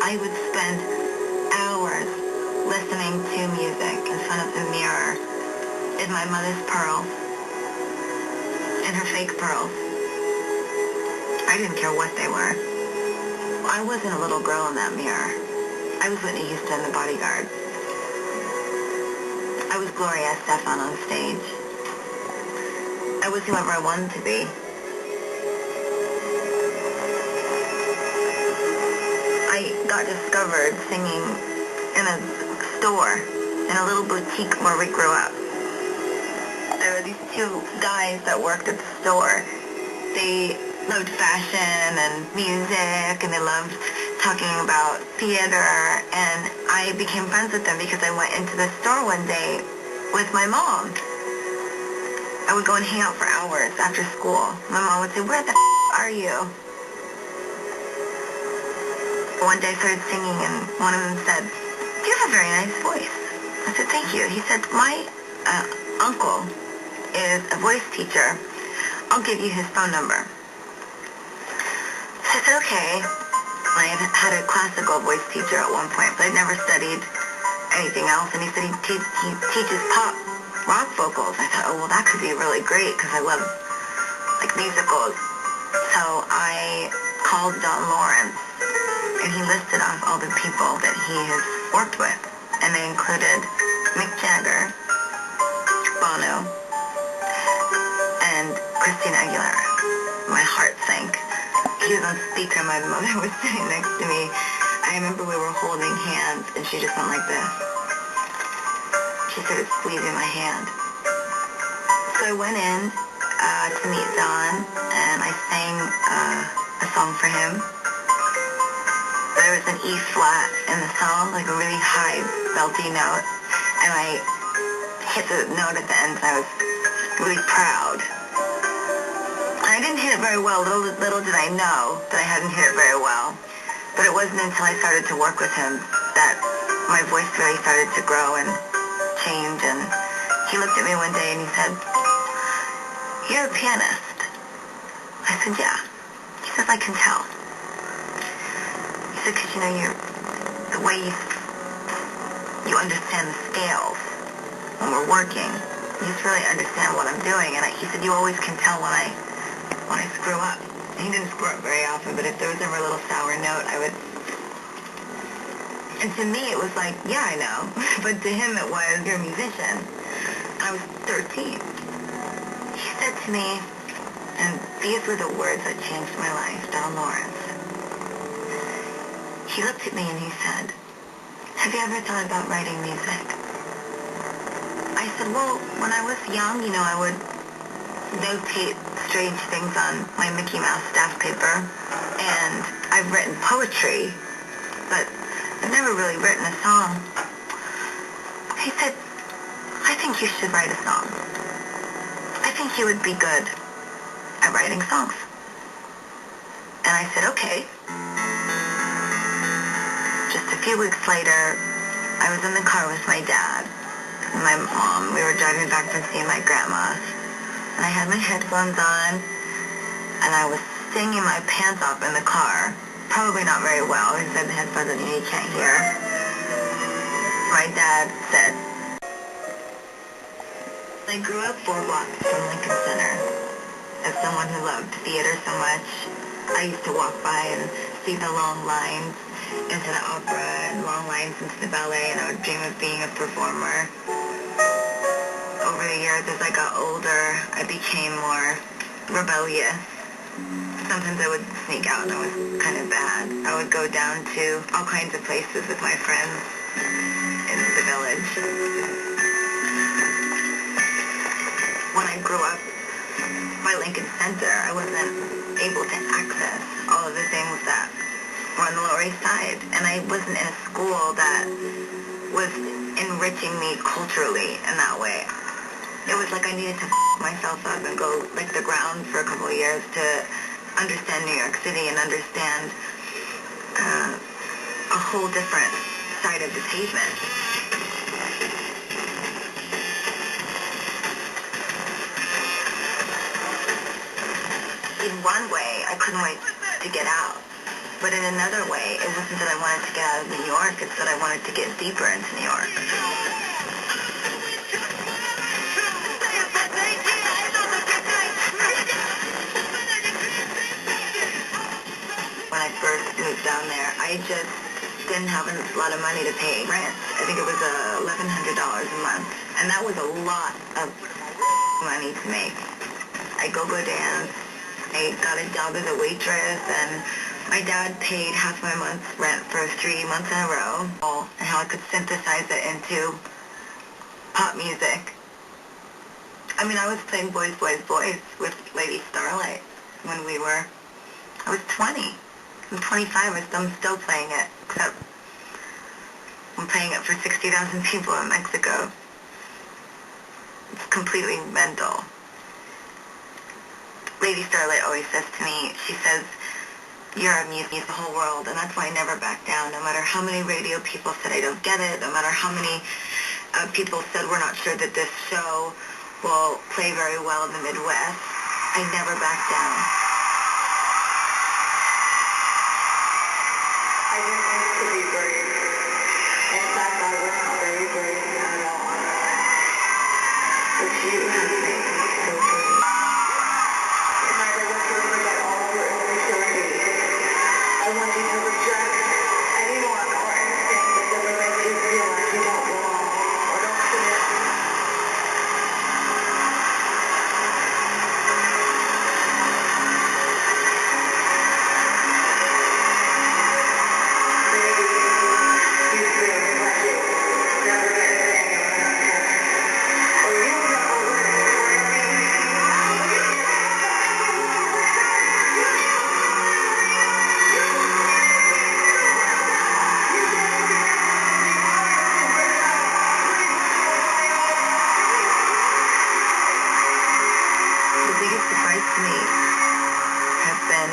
I would spend hours listening to music in front of the mirror in my mother's pearls, in her fake pearls. I didn't care what they were. I wasn't a little girl in that mirror. I was Whitney Houston, the bodyguard. I was Gloria Estefan on stage. I was whoever I wanted to be. I got discovered singing in a store, in a little boutique where we grew up. There were these two guys that worked at the store. They loved fashion and music, and they loved talking about theater, and I became friends with them because I went into the store one day with my mom. I would go and hang out for hours after school. My mom would say, "Where the are you?" One day I started singing, and one of them said, "You have a very nice voice." I said, "Thank you." He said, "My uncle is a voice teacher. I'll give you his phone number." So I said, "Okay." I had a classical voice teacher at one point, but I'd never studied anything else, and he said he teaches pop rock vocals. I thought, oh, well, that could be really great because I love, like, musicals. So I called Don Lawrence, and he listed off all the people that he has worked with, and they included Mick Jagger, Bono, and Christina Aguilera. My heart sank. He was on speaker. My mother was sitting next to me. I remember we were holding hands, and she just went like this. She started squeezing my hand. So I went in to meet Don, and I sang a song for him. There was an E flat in the song, like a really high, belty note, and I hit the note at the end, and I was really proud. I didn't hit it very well. Little did I know that I hadn't hit it very well. But it wasn't until I started to work with him that my voice really started to grow and change. And he looked at me one day and he said, "You're a pianist." I said, "Yeah." He says, "I can tell." He said, "Because, the way you understand the scales when we're working, you just really understand what I'm doing." And he said, "You always can tell when I screw up." He didn't screw up very often, but if there was ever a little sour note, I would... And to me, it was like, yeah, I know. But to him, it was, "You're a musician." I was 13. He said to me, and these were the words that changed my life, Don Lawrence. He looked at me and he said, "Have you ever thought about writing music?" I said, "Well, when I was young, I would notate strange things on my Mickey Mouse staff paper, and I've written poetry, but I've never really written a song." He said, "I think you should write a song. I think you would be good at writing songs." And I said, "Okay." Just a few weeks later, I was in the car with my dad and my mom. We were driving back from seeing my grandma. And I had my headphones on, and I was singing my pants off in the car. Probably not very well. He said the headphones and you can't hear. My dad said, I grew up 4 blocks from Lincoln Center. As someone who loved theater so much, I used to walk by and see the long lines into the opera and long lines into the ballet, and I would dream of being a performer. Over the years, as I got older, I became more rebellious. Sometimes I would sneak out, and it was kind of bad. I would go down to all kinds of places with my friends in the village. When I grew up by Lincoln Center, I wasn't able to access all of the things that were on the Lower East Side, and I wasn't in a school that was enriching me culturally in that way. It was like I needed to myself up and go lick the ground for a couple of years to understand New York City and understand a whole different side of the pavement. In one way, I couldn't wait to get out. But in another way, it wasn't that I wanted to get out of New York, it's that I wanted to get deeper into New York. When I first moved down there, I just didn't have a lot of money to pay rent. I think it was $1,100 a month. And that was a lot of money to make. I go dance. I got a job as a waitress, and my dad paid half my month's rent for 3 months in a row, and how I could synthesize it into pop music. I mean, I was playing Boys, Boys, Boys with Lady Starlight when I was 20. I'm 25, I'm still playing it, except I'm playing it for 60,000 people in Mexico. It's completely mental. Lady Starlight always says to me, she says, you're a muse the whole world, and that's why I never back down. No matter how many radio people said I don't get it, no matter how many people said we're not sure that this show will play very well in the Midwest, I never back down. I didn't used to be brave. In fact, I was not very brave at all. But you have made me so brave. Remember, let's forget all of your insecurities. I want you to reject anyone or anything that doesn't make you feel like you don't belong or don't fit in. Maybe you feel like you never get anything in or you don't know what it's for me. The biggest surprise to me has been